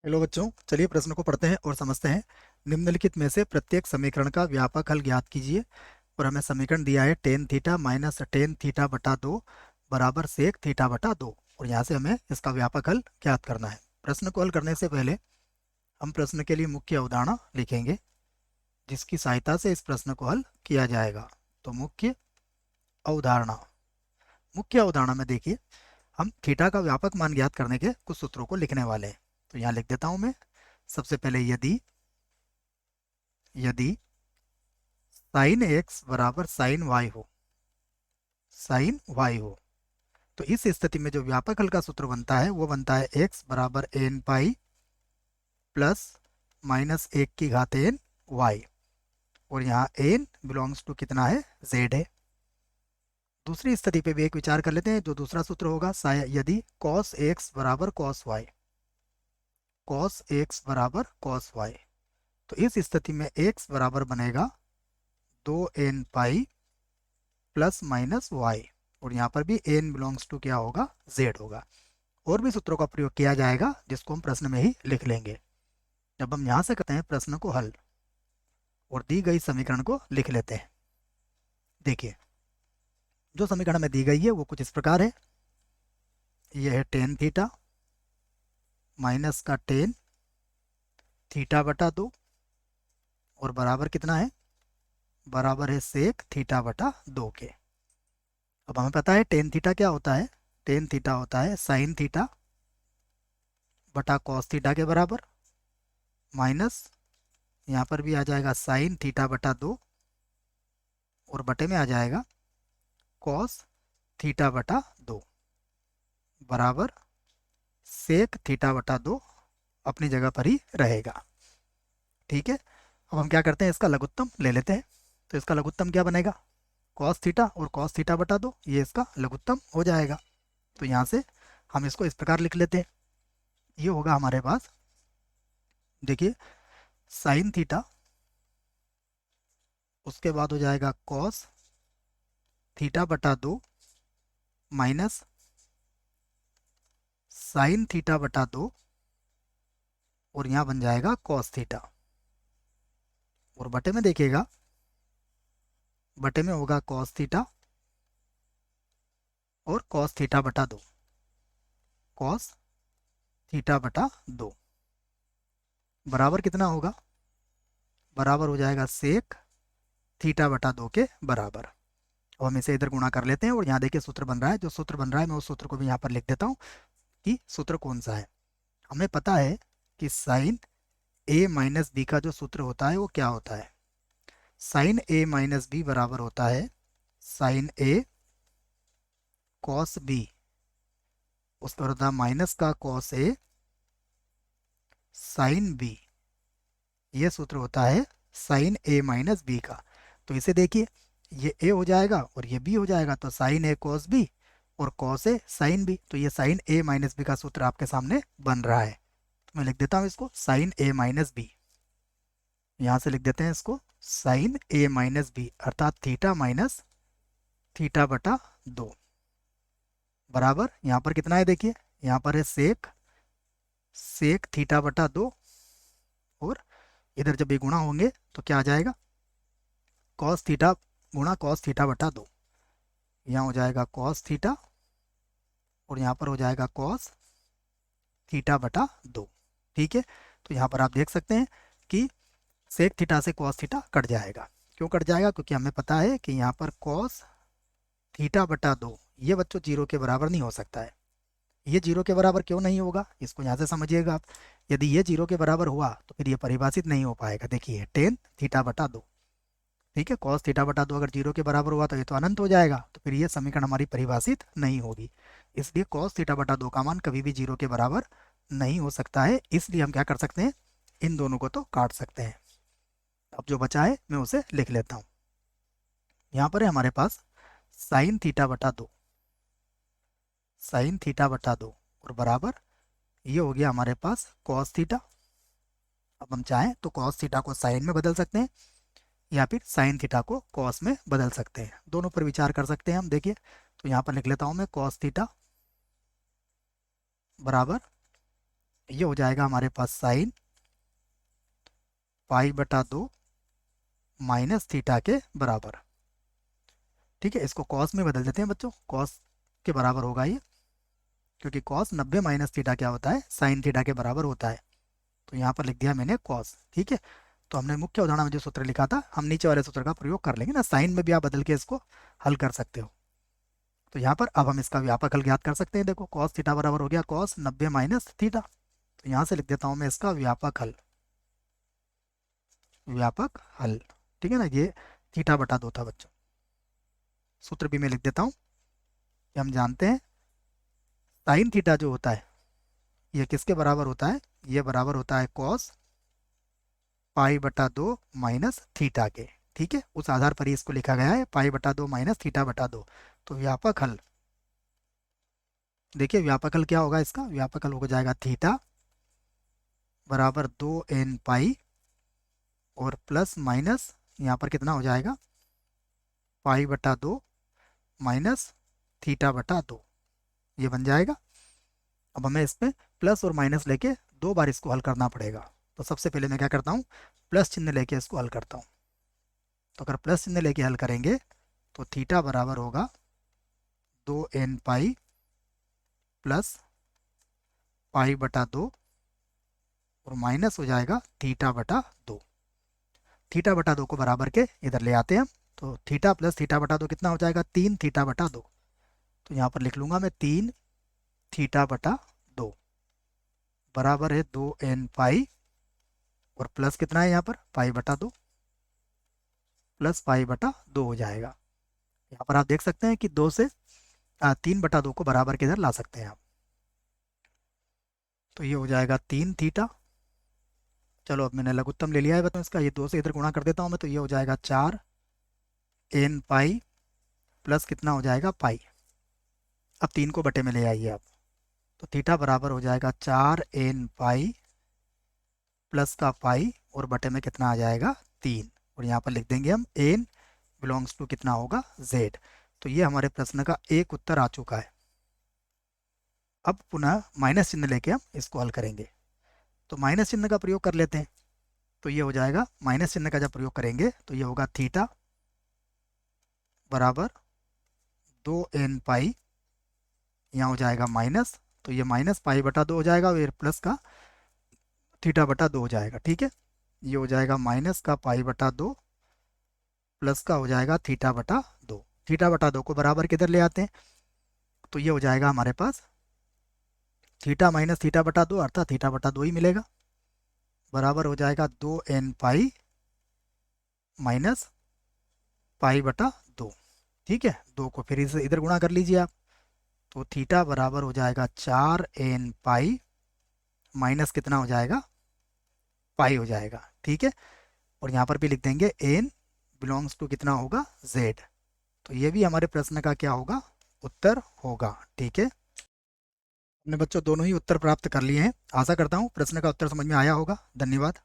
Hello बच्चों, चलिए प्रश्न को पढ़ते हैं और समझते हैं। निम्नलिखित में से प्रत्येक समीकरण का व्यापक हल ज्ञात कीजिए। और हमें समीकरण दिया है tan theta minus tan theta बटा दो बराबर सेक थीटा बटा दो, और यहाँ से हमें इसका व्यापक हल ज्ञात करना है। प्रश्न को हल करने से पहले हम प्रश्न के लिए मुख्य अवधारणा लिखेंगे, जिसकी सहायता से इस प्रश्न को हल किया जाएगा। तो मुख्य अवधारणा में देखिए, हम थीटा का व्यापक मान ज्ञात करने के कुछ सूत्रों को लिखने वाले हैं। तो यहाँ लिख देता हूँ मैं। सबसे पहले यदि यदि साइन एक्स बराबर साइन वाई हो, तो इस स्थिति में जो व्यापक हल का सूत्र बनता है वो बनता है एक्स बराबर एन पाई प्लस माइनस एक की घात एन वाई, और यहाँ एन बिलोंग्स टू कितना है, जेड है। दूसरी स्थिति पे भी एक विचार कर लेते हैं। जो दूसरा सूत्र होगा, यदि कॉस एक्स बराबर कॉस वाई, तो इस स्थिति में एक्स बराबर बनेगा दो n pi plus minus y, और यहाँ पर भी एन बिलोंग्स टू क्या होगा, जेड होगा। और भी सूत्रों का प्रयोग किया जाएगा, जिसको हम प्रश्न में ही लिख लेंगे। जब हम यहाँ से करते हैं प्रश्न को हल और दी गई समीकरण को लिख लेते हैं। देखिए, जो समीकरण हमें दी गई है वो कुछ इस प्रकार है। यह है टेन थीटा माइनस का टेन थीटा बटा दो, और बराबर कितना है, बराबर है सेक थीटा बटा दो के। अब हमें पता है टेन थीटा क्या होता है। टेन थीटा होता है साइन थीटा बटा कॉस थीटा के बराबर, माइनस यहाँ पर भी आ जाएगा साइन थीटा बटा दो, और बटे में आ जाएगा कॉस थीटा बटा दो, बराबर सेक थीटा बटा दो अपनी जगह पर ही रहेगा। ठीक है। अब हम क्या करते हैं, इसका लघुत्तम ले लेते हैं। तो इसका लघुत्तम क्या बनेगा, कॉस थीटा और कॉस थीटा बटा दो, ये इसका लघुत्तम हो जाएगा। तो यहाँ से हम इसको इस प्रकार लिख लेते हैं। ये होगा हमारे पास, देखिए, साइन थीटा, उसके बाद हो जाएगा कॉस थीटा बटा दो माइनस साइन थीटा बटा दो, और यहाँ बन जाएगा कॉस थीटा, और बटे में देखिएगा, बटे में होगा कॉस थीटा और कॉस थीटा बटा दो, कॉस थीटा बटा दो, बराबर कितना होगा, बराबर हो जाएगा सेक थीटा बटा दो के बराबर। अब हम इसे इधर गुणा कर लेते हैं, और यहाँ देखिए सूत्र बन रहा है। जो सूत्र बन रहा है मैं उस सूत्र को भी यहाँ पर लिख देता हूँ कि सूत्र कौन सा है। हमें पता है कि साइन ए माइनस बी का जो सूत्र होता है वो क्या होता है। साइन ए माइनस बी बराबर होता है साइन ए कॉस बी, उस पर होता है माइनस का कॉस ए साइन बी। ये सूत्र होता है साइन ए माइनस बी का। तो इसे देखिए, ये ए हो जाएगा और ये बी हो जाएगा, तो साइन ए कॉस बी और कॉस ए साइन बी। तो ये साइन ए माइनस बी का सूत्र आपके सामने बन रहा है। तो मैं लिख देता हूँ इसको साइन ए माइनस बी। यहाँ से लिख देते हैं इसको साइन ए माइनस बी, अर्थात थीटा माइनस थीटा बटा दो, बराबर यहाँ पर कितना है, देखिए यहाँ पर है सेक सेक थीटा बटा दो, और इधर जब ये गुणा होंगे तो क्या आ जाएगा, कॉस थीटा गुणा कॉस थीटा बटा दो। यहाँ हो जाएगा कॉस थीटा, और यहाँ पर हो जाएगा कॉस थीटा बटा दो। ठीक है। तो यहाँ पर आप देख सकते हैं कि सेक थीटा से कॉस थीटा कट जाएगा। क्यों कट जाएगा, क्योंकि हमें पता है कि यहाँ पर कॉस थीटा बटा दो ये बच्चों जीरो के बराबर नहीं हो सकता है। ये जीरो के बराबर क्यों नहीं होगा, इसको यहाँ से समझिएगा आप। यदि ये जीरो के बराबर हुआ तो फिर ये परिभाषित नहीं हो पाएगा। देखिए टेन थीटा बटा दो, ठीक है, कॉस थीटा बटा दो अगर जीरो के बराबर हुआ तो ये तो अनंत हो जाएगा, तो फिर ये समीकरण हमारी परिभाषित नहीं होगी। इसलिए कॉस थीटा बटा दो का मान कभी भी जीरो के बराबर नहीं हो सकता है। इसलिए हम क्या कर सकते हैं, इन दोनों को तो काट सकते हैं। अब जो बचा है मैं उसे लिख लेता हूँ। यहाँ पर है हमारे पास साइन थीटा बटा दो, साइन थीटा बटा दो, और बराबर ये हो गया हमारे पास कॉस थीटा। अब हम चाहें तो कॉस थीटा को साइन में बदल सकते हैं, या फिर साइन थीटा को कॉस में बदल सकते हैं। दोनों पर विचार कर सकते हैं हम। देखिए, तो यहाँ पर लिख लेता हूँ मैं कॉस थीटा बराबर ये हो जाएगा हमारे पास साइन पाई बटा 2 माइनस थीटा के बराबर। ठीक है, इसको कॉस में बदल देते हैं बच्चों, कॉस के बराबर होगा ये, क्योंकि कॉस 90 माइनस थीटा क्या होता है, साइन थीटा के बराबर होता है। तो यहाँ पर लिख दिया मैंने कॉस। ठीक है, तो हमने मुख्य उदाहरण में जो सूत्र लिखा था हम नीचे वाले सूत्र का प्रयोग कर लेंगे ना, साइन में भी आप बदल के इसको हल कर सकते हो। तो यहाँ पर अब हम इसका व्यापक हल ज्ञात कर सकते हैं। देखो कॉस थीटा बराबर हो गया कॉस 90 माइनस थीटा, तो यहाँ से लिख देता हूँ मैं इसका व्यापक हल, व्यापक हल। ठीक है ना, ये थीटा बटा 2 था बच्चों। सूत्र भी मैं लिख देता हूँ कि हम जानते हैं साइन थीटा जो होता है ये किसके बराबर होता है, ये बराबर होता है कॉस पाई बटा 2 माइनस थीटा के। ठीक है, उस आधार पर ही इसको लिखा गया है पाई बटा 2 माइनस थीटा बटा 2। तो व्यापक हल, देखिए व्यापक हल क्या होगा इसका, व्यापक हल हो जाएगा थीटा बराबर 2n पाई और प्लस माइनस यहाँ पर कितना हो जाएगा पाई बटा 2 माइनस थीटा बटा 2, ये बन जाएगा। अब हमें इसमें प्लस और माइनस लेके 2 बार इसको हल करना पड़ेगा। तो सबसे पहले मैं क्या करता हूँ, प्लस चिन्ह लेके इसको हल करता हूँ। तो अगर प्लस चिन्ह लेके हल करेंगे तो थीटा बराबर होगा 2n पाई प्लस पाई बटा 2 और माइनस हो जाएगा थीटा बटा 2। थीटा बटा 2 को बराबर के इधर ले आते हैं हम, तो थीटा प्लस थीटा बटा 2 कितना हो जाएगा 3 थीटा बटा 2। तो यहाँ पर लिख लूंगा मैं 3 थीटा बटा 2 बराबर है 2n पाई और प्लस कितना है यहाँ पर पाई बटा 2 प्लस पाई बटा 2 हो जाएगा। यहाँ पर आप देख सकते हैं कि 2 से 3 बटा 2 को बराबर के इधर ला सकते हैं आप। तो ये हो जाएगा 3 थीटा, चलो अब मैंने लघुत्तम ले लिया है बताओ इसका, ये 2 से इधर गुणा कर देता हूँ मैं, तो ये हो जाएगा 4 n पाई प्लस कितना हो जाएगा पाई। अब 3 को बटे में ले आइए आप, तो थीटा बराबर हो जाएगा 4n पाई प्लस का पाई और बटे में कितना आ जाएगा 3, और यहाँ पर लिख देंगे हम n बिलोंग्स टू कितना होगा z। तो ये हमारे प्रश्न का एक उत्तर आ चुका है। अब पुनः माइनस चिन्ह लेके हम इसको हल करेंगे। तो माइनस चिन्ह का प्रयोग कर लेते हैं, तो ये हो जाएगा माइनस चिन्ह का जब प्रयोग करेंगे तो ये होगा थीटा बराबर 2n पाई, यहाँ हो जाएगा माइनस, तो ये माइनस पाई बटा 2 हो जाएगा और प्लस का थीटा बटा 2 हो जाएगा। ठीक है, ये हो जाएगा माइनस का पाई बटा 2 प्लस का हो जाएगा थीटा बटा 2। थीटा बटा 2 को बराबर किधर ले आते हैं, तो ये हो जाएगा हमारे पास थीटा माइनस थीटा बटा 2 अर्थात थीटा बटा 2 ही मिलेगा, बराबर हो जाएगा 2n पाई माइनस पाई बटा 2। ठीक है, 2 को फिर इसे इधर गुणा कर लीजिए आप, तो थीटा बराबर हो जाएगा 4n पाई माइनस कितना हो जाएगा पाई हो जाएगा। ठीक है, और यहाँ पर भी लिख देंगे n बिलोंग्स टू कितना होगा z। तो ये भी हमारे प्रश्न का क्या होगा उत्तर होगा। ठीक है, हमने बच्चों दोनों ही उत्तर प्राप्त कर लिए हैं। आशा करता हूँ प्रश्न का उत्तर समझ में आया होगा। धन्यवाद।